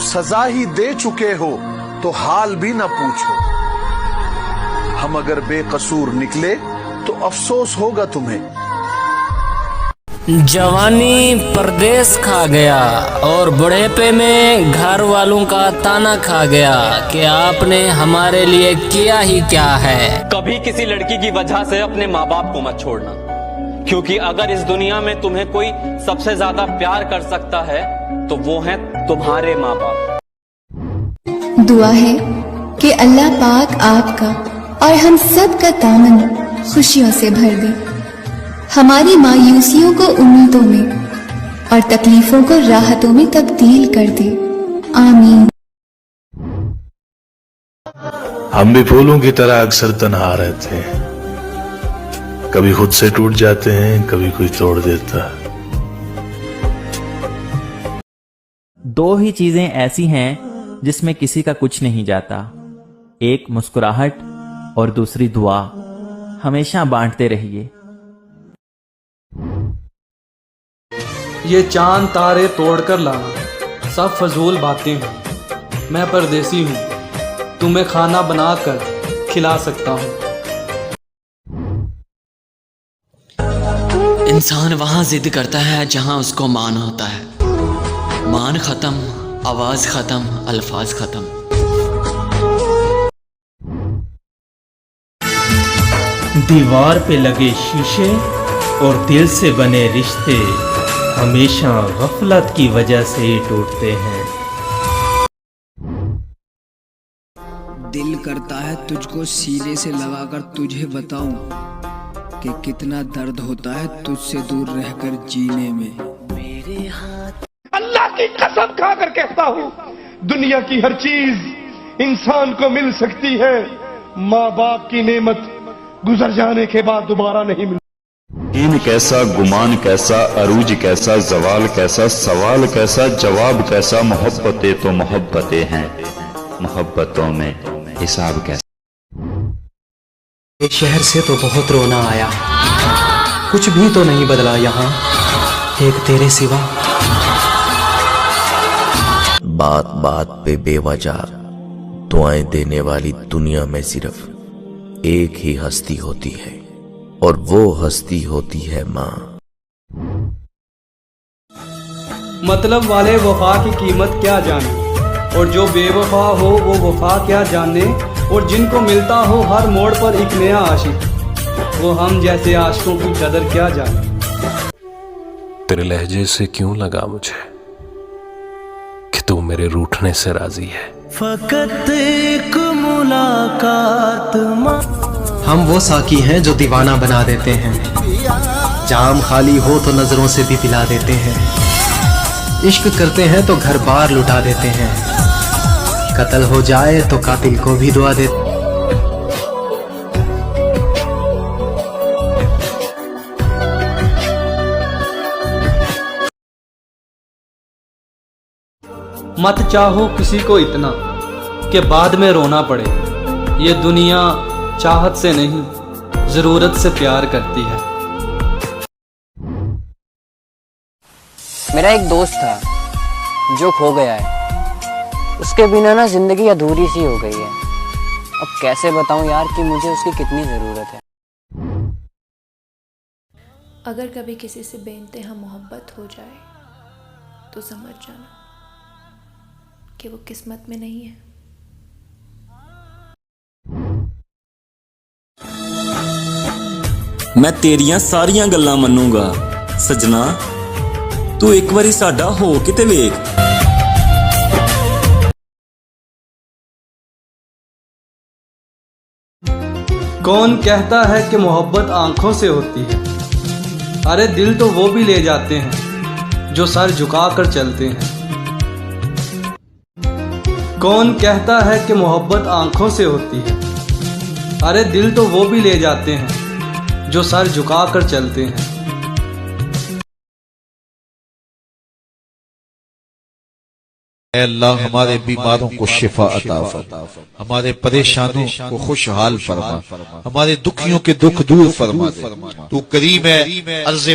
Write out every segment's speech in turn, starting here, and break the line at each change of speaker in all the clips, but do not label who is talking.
सजा ही दे चुके हो तो हाल भी न पूछो। हम अगर बेकसूर निकले तो अफसोस होगा तुम्हें।
जवानी परदेस खा गया और बुढ़ेपे में घर वालों का ताना खा गया कि आपने हमारे लिए किया ही क्या है।
कभी किसी लड़की की वजह से अपने माँ बाप को मत छोड़ना, क्योंकि अगर इस दुनिया में तुम्हें कोई सबसे ज्यादा प्यार कर सकता है तो वो हैं तुम्हारे माँ बाप।
दुआ है कि अल्लाह पाक आपका और हम सब का दामन खुशियों से भर दे, हमारी मायूसियों को उम्मीदों में और तकलीफों को राहतों में तब्दील कर दे। आमीन।
हम भी फूलों की तरह अक्सर तन्हा रहते हैं, कभी खुद से टूट जाते हैं, कभी कोई तोड़ देता है।
दो ही चीजें ऐसी हैं जिसमें किसी का कुछ नहीं जाता, एक मुस्कुराहट और दूसरी दुआ। हमेशा बांटते रहिए।
ये चांद तारे तोड़कर लाना सब फजूल बातें हैं। मैं परदेसी हूँ, तुम्हें खाना बनाकर खिला सकता हूँ।
इंसान वहाँ जिद करता है जहाँ उसको मान होता है। मान खत्म, आवाज खत्म, अल्फाज खत्म।
दीवार पे लगे शीशे और दिल से बने रिश्ते हमेशा गफलत की वजह से ही टूटते हैं।
दिल करता है तुझको सीने से लगाकर तुझे बताऊं कि कितना दर्द होता है तुझसे दूर रहकर जीने में। मेरे हाथ
अल्लाह की कसम खाकर कहता हूँ, दुनिया की हर चीज इंसान को मिल सकती है, माँ बाप की नेमत गुजर जाने के बाद दोबारा नहीं मिलती।
यकीन कैसा, गुमान कैसा, अरूज कैसा, जवाल कैसा, सवाल कैसा, जवाब कैसा, मोहब्बतें तो मोहब्बतें हैं, मोहब्बतों में हिसाब कैसा।
इस शहर से तो बहुत रोना आया, कुछ भी तो नहीं बदला यहाँ एक तेरे सिवा।
बात बात पे बेवजह दुआएं देने वाली दुनिया में सिर्फ एक ही हस्ती होती है और वो हस्ती होती है माँ।
मतलब वाले वफा की कीमत क्या जाने, और जो बेवफा हो वो वफा क्या जाने, और जिनको मिलता हो हर मोड़ पर एक नया आशिक, वो हम जैसे आशिकों की कदर क्या जाने।
तेरे लहजे से क्यों लगा मुझे कि तू मेरे रूठने से राजी है।
फकत एक मुलाकात। हम वो साकी हैं जो दीवाना बना देते हैं, जाम खाली हो तो नजरों से भी पिला देते हैं। इश्क करते हैं तो घर बार लुटा देते हैं, कत्ल हो जाए तो कातिल को भी दुआ देते।
मत चाहो किसी को इतना कि बाद में रोना पड़े। ये दुनिया चाहत से नहीं जरूरत से प्यार करती है।
मेरा एक दोस्त था जो खो गया है, उसके बिना ना जिंदगी अधूरी सी हो गई है। अब कैसे बताऊं यार कि मुझे उसकी कितनी जरूरत है।
अगर कभी किसी से बेइंतहा मोहब्बत हो जाए तो समझ जाना कि वो किस्मत में नहीं है।
मैं तेरियां सारियां गल्लां मन्नूंगा सजना, तू एक बारी साडा हो के ते वेख।
कौन कहता है कि मोहब्बत आंखों से होती है, अरे दिल तो वो भी ले जाते हैं जो सर झुका कर चलते हैं। कौन कहता है कि मोहब्बत आंखों से होती है, अरे दिल तो वो भी ले जाते हैं जो सर झुका कर चलते हैं।
अल्लाह हमारे बीमारों को शिफा अता फरमा, हमारे परेशानों को खुशहाल फरमा, हमारे दुखियों के दुख दूर फरमा। तू करीम है, अर्ज़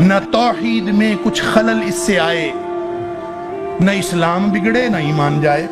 न तौहीद में कुछ खलल इससे आए, न इस्लाम बिगड़े न ईमान जाए।